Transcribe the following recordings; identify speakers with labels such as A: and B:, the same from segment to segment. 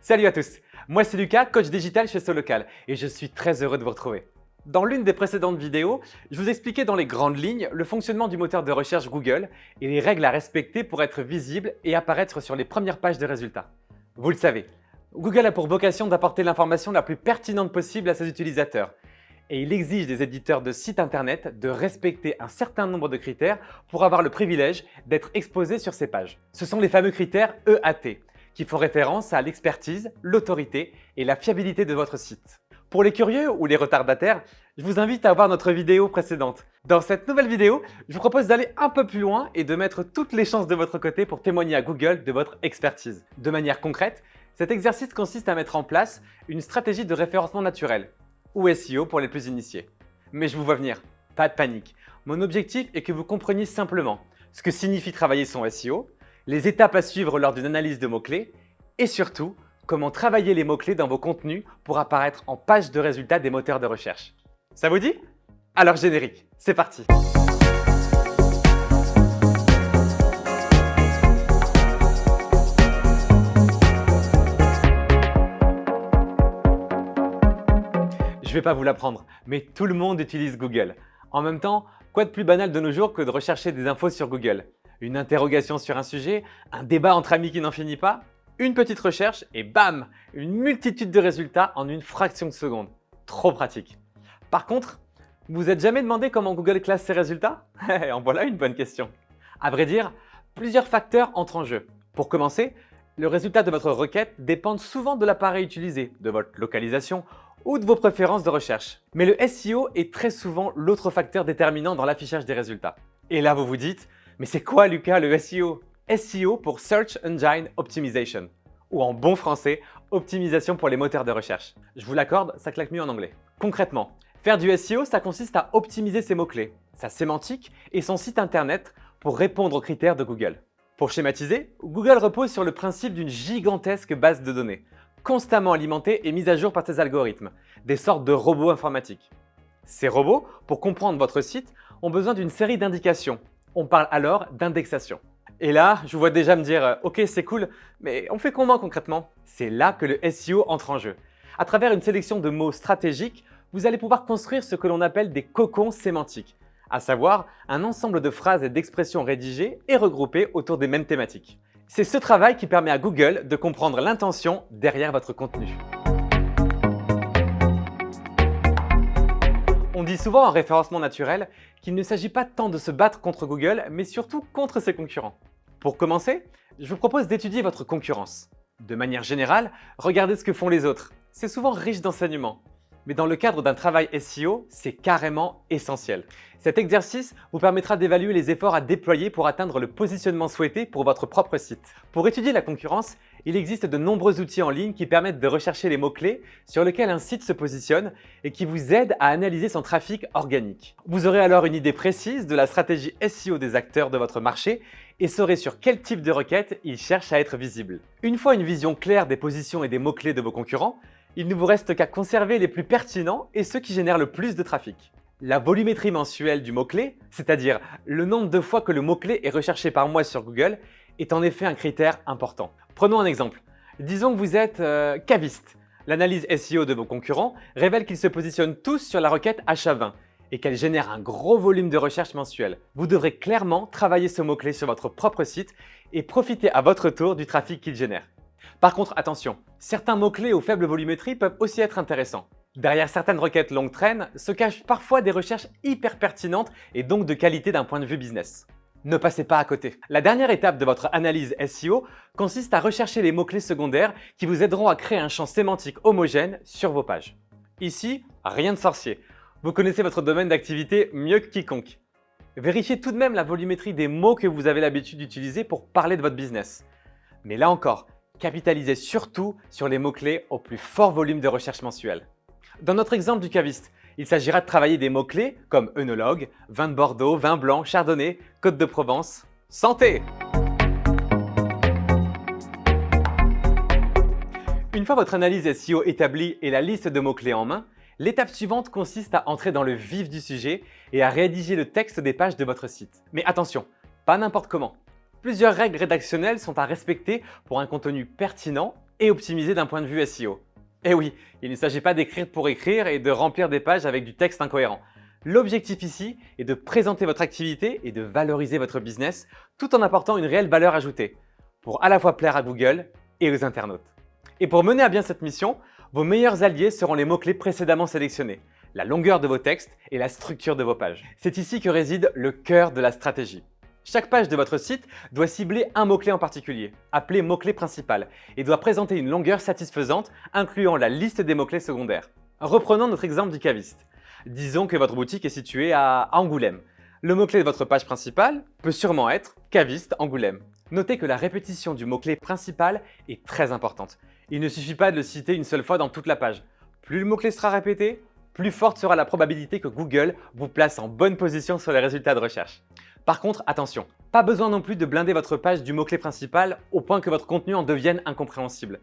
A: Salut à tous, moi c'est Lucas, coach digital chez Solocal et je suis très heureux de vous retrouver. Dans l'une des précédentes vidéos, je vous expliquais dans les grandes lignes le fonctionnement du moteur de recherche Google et les règles à respecter pour être visible et apparaître sur les premières pages de résultats. Vous le savez, Google a pour vocation d'apporter l'information la plus pertinente possible à ses utilisateurs et il exige des éditeurs de sites internet de respecter un certain nombre de critères pour avoir le privilège d'être exposés sur ces pages. Ce sont les fameux critères EAT, qui font référence à l'expertise, l'autorité et la fiabilité de votre site. Pour les curieux ou les retardataires, je vous invite à voir notre vidéo précédente. Dans cette nouvelle vidéo, je vous propose d'aller un peu plus loin et de mettre toutes les chances de votre côté pour témoigner à Google de votre expertise. De manière concrète, cet exercice consiste à mettre en place une stratégie de référencement naturel, ou SEO pour les plus initiés. Mais je vous vois venir, pas de panique. Mon objectif est que vous compreniez simplement ce que signifie travailler son SEO, les étapes à suivre lors d'une analyse de mots-clés et surtout, comment travailler les mots-clés dans vos contenus pour apparaître en page de résultats des moteurs de recherche. Ça vous dit? Alors générique, c'est parti! Je vais pas vous l'apprendre, mais tout le monde utilise Google. En même temps, quoi de plus banal de nos jours que de rechercher des infos sur Google? Une interrogation sur un sujet, un débat entre amis qui n'en finit pas, une petite recherche et bam, une multitude de résultats en une fraction de seconde. Trop pratique. Par contre, vous vous êtes jamais demandé comment Google classe ses résultats? En voilà une bonne question. À vrai dire, plusieurs facteurs entrent en jeu. Pour commencer, le résultat de votre requête dépend souvent de l'appareil utilisé, de votre localisation ou de vos préférences de recherche. Mais le SEO est très souvent l'autre facteur déterminant dans l'affichage des résultats. Et là, vous vous dites, mais c'est quoi Lucas le SEO? SEO pour Search Engine Optimization, ou en bon français, optimisation pour les moteurs de recherche. Je vous l'accorde, ça claque mieux en anglais. Concrètement, faire du SEO, ça consiste à optimiser ses mots-clés, sa sémantique et son site internet pour répondre aux critères de Google. Pour schématiser, Google repose sur le principe d'une gigantesque base de données, constamment alimentée et mise à jour par ses algorithmes, des sortes de robots informatiques. Ces robots, pour comprendre votre site, ont besoin d'une série d'indications. On parle alors d'indexation. Et là, je vous vois déjà me dire « Ok, c'est cool, mais on fait comment concrètement ?» C'est là que le SEO entre en jeu. À travers une sélection de mots stratégiques, vous allez pouvoir construire ce que l'on appelle des cocons sémantiques, à savoir un ensemble de phrases et d'expressions rédigées et regroupées autour des mêmes thématiques. C'est ce travail qui permet à Google de comprendre l'intention derrière votre contenu. On dit souvent en référencement naturel qu'il ne s'agit pas tant de se battre contre Google, mais surtout contre ses concurrents. Pour commencer, je vous propose d'étudier votre concurrence. De manière générale, regardez ce que font les autres. C'est souvent riche d'enseignements. Mais dans le cadre d'un travail SEO, c'est carrément essentiel. Cet exercice vous permettra d'évaluer les efforts à déployer pour atteindre le positionnement souhaité pour votre propre site. Pour étudier la concurrence, il existe de nombreux outils en ligne qui permettent de rechercher les mots-clés sur lesquels un site se positionne et qui vous aident à analyser son trafic organique. Vous aurez alors une idée précise de la stratégie SEO des acteurs de votre marché et saurez sur quel type de requête ils cherchent à être visibles. Une fois une vision claire des positions et des mots-clés de vos concurrents, il ne vous reste qu'à conserver les plus pertinents et ceux qui génèrent le plus de trafic. La volumétrie mensuelle du mot-clé, c'est-à-dire le nombre de fois que le mot-clé est recherché par mois sur Google, est en effet un critère important. Prenons un exemple. Disons que vous êtes caviste. L'analyse SEO de vos concurrents révèle qu'ils se positionnent tous sur la requête achat 20 et qu'elle génère un gros volume de recherche mensuel. Vous devrez clairement travailler ce mot-clé sur votre propre site et profiter à votre tour du trafic qu'il génère. Par contre, attention, certains mots-clés aux faibles volumétries peuvent aussi être intéressants. Derrière certaines requêtes longue traîne se cachent parfois des recherches hyper pertinentes et donc de qualité d'un point de vue business. Ne passez pas à côté. La dernière étape de votre analyse SEO consiste à rechercher les mots-clés secondaires qui vous aideront à créer un champ sémantique homogène sur vos pages. Ici, rien de sorcier. Vous connaissez votre domaine d'activité mieux que quiconque. Vérifiez tout de même la volumétrie des mots que vous avez l'habitude d'utiliser pour parler de votre business. Mais là encore, capitalisez surtout sur les mots-clés au plus fort volume de recherche mensuelle. Dans notre exemple du caviste, il s'agira de travailler des mots-clés comme œnologue, vin de Bordeaux, vin blanc, chardonnay, côte de Provence, santé. Une fois votre analyse SEO établie et la liste de mots-clés en main, l'étape suivante consiste à entrer dans le vif du sujet et à rédiger le texte des pages de votre site. Mais attention, pas n'importe comment. Plusieurs règles rédactionnelles sont à respecter pour un contenu pertinent et optimisé d'un point de vue SEO. Et oui, il ne s'agit pas d'écrire pour écrire et de remplir des pages avec du texte incohérent. L'objectif ici est de présenter votre activité et de valoriser votre business tout en apportant une réelle valeur ajoutée pour à la fois plaire à Google et aux internautes. Et pour mener à bien cette mission, vos meilleurs alliés seront les mots-clés précédemment sélectionnés, la longueur de vos textes et la structure de vos pages. C'est ici que réside le cœur de la stratégie. Chaque page de votre site doit cibler un mot-clé en particulier, appelé mot-clé principal, et doit présenter une longueur satisfaisante incluant la liste des mots-clés secondaires. Reprenons notre exemple du caviste. Disons que votre boutique est située à Angoulême. Le mot-clé de votre page principale peut sûrement être « caviste Angoulême ». Notez que la répétition du mot-clé principal est très importante. Il ne suffit pas de le citer une seule fois dans toute la page. Plus le mot-clé sera répété, plus forte sera la probabilité que Google vous place en bonne position sur les résultats de recherche. Par contre, attention, pas besoin non plus de blinder votre page du mot-clé principal au point que votre contenu en devienne incompréhensible.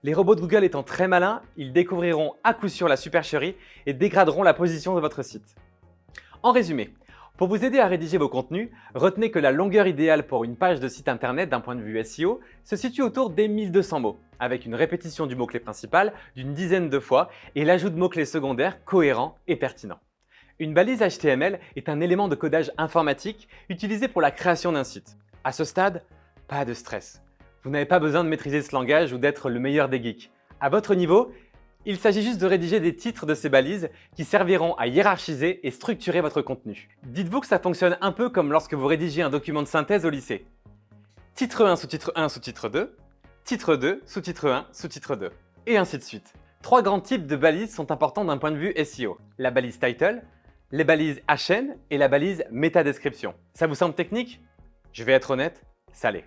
A: Les robots de Google étant très malins, ils découvriront à coup sûr la supercherie et dégraderont la position de votre site. En résumé, pour vous aider à rédiger vos contenus, retenez que la longueur idéale pour une page de site internet d'un point de vue SEO se situe autour des 1200 mots, avec une répétition du mot-clé principal d'une dizaine de fois et l'ajout de mots-clés secondaires cohérents et pertinents. Une balise HTML est un élément de codage informatique utilisé pour la création d'un site. À ce stade, pas de stress. Vous n'avez pas besoin de maîtriser ce langage ou d'être le meilleur des geeks. À votre niveau, il s'agit juste de rédiger des titres de ces balises qui serviront à hiérarchiser et structurer votre contenu. Dites-vous que ça fonctionne un peu comme lorsque vous rédigez un document de synthèse au lycée. Titre 1, sous-titre 1, sous-titre 2, titre 2, sous-titre 1, sous-titre 2, et ainsi de suite. Trois grands types de balises sont importants d'un point de vue SEO. La balise title, les balises HN et la balise métadescription. Ça vous semble technique? Je vais être honnête, ça l'est.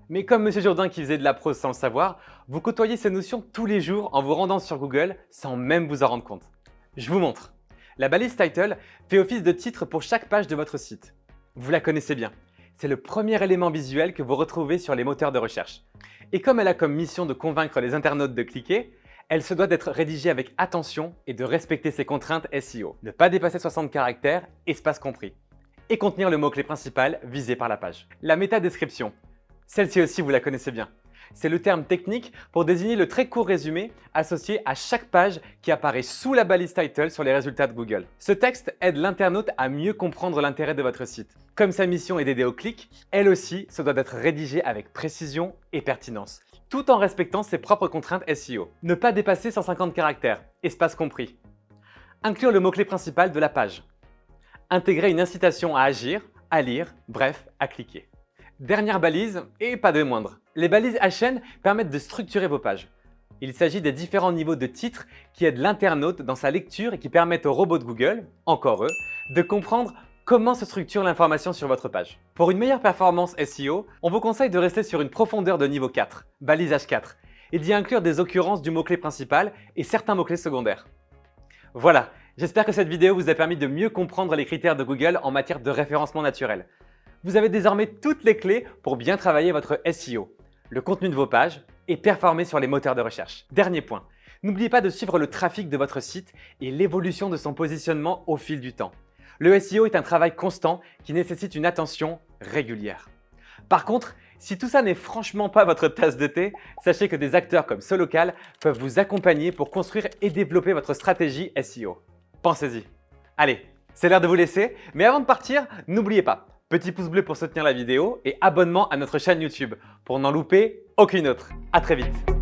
A: Mais comme M. Jourdain qui faisait de la prose sans le savoir, vous côtoyez ces notions tous les jours en vous rendant sur Google sans même vous en rendre compte. Je vous montre. La balise title fait office de titre pour chaque page de votre site. Vous la connaissez bien. C'est le premier élément visuel que vous retrouvez sur les moteurs de recherche. Et comme elle a comme mission de convaincre les internautes de cliquer, elle se doit d'être rédigée avec attention et de respecter ses contraintes SEO. Ne pas dépasser 60 caractères, espace compris. Et contenir le mot-clé principal visé par la page. La métadescription. Celle-ci aussi, vous la connaissez bien. C'est le terme technique pour désigner le très court résumé associé à chaque page qui apparaît sous la balise title sur les résultats de Google. Ce texte aide l'internaute à mieux comprendre l'intérêt de votre site. Comme sa mission est d'aider au clic, elle aussi se doit d'être rédigée avec précision et pertinence, tout en respectant ses propres contraintes SEO. Ne pas dépasser 150 caractères, espace compris. Inclure le mot-clé principal de la page. Intégrer une incitation à agir, à lire, bref, à cliquer. Dernière balise, et pas des moindres. Les balises HN permettent de structurer vos pages. Il s'agit des différents niveaux de titres qui aident l'internaute dans sa lecture et qui permettent aux robots de Google, encore eux, de comprendre comment se structure l'information sur votre page. Pour une meilleure performance SEO, on vous conseille de rester sur une profondeur de niveau 4, balise H4, et d'y inclure des occurrences du mot-clé principal et certains mots-clés secondaires. Voilà, j'espère que cette vidéo vous a permis de mieux comprendre les critères de Google en matière de référencement naturel. Vous avez désormais toutes les clés pour bien travailler votre SEO, le contenu de vos pages et performer sur les moteurs de recherche. Dernier point, n'oubliez pas de suivre le trafic de votre site et l'évolution de son positionnement au fil du temps. Le SEO est un travail constant qui nécessite une attention régulière. Par contre, si tout ça n'est franchement pas votre tasse de thé, sachez que des acteurs comme Solocal peuvent vous accompagner pour construire et développer votre stratégie SEO. Pensez-y. Allez, c'est l'heure de vous laisser, mais avant de partir, n'oubliez pas, petit pouce bleu pour soutenir la vidéo et abonnement à notre chaîne YouTube pour n'en louper aucune autre. À très vite.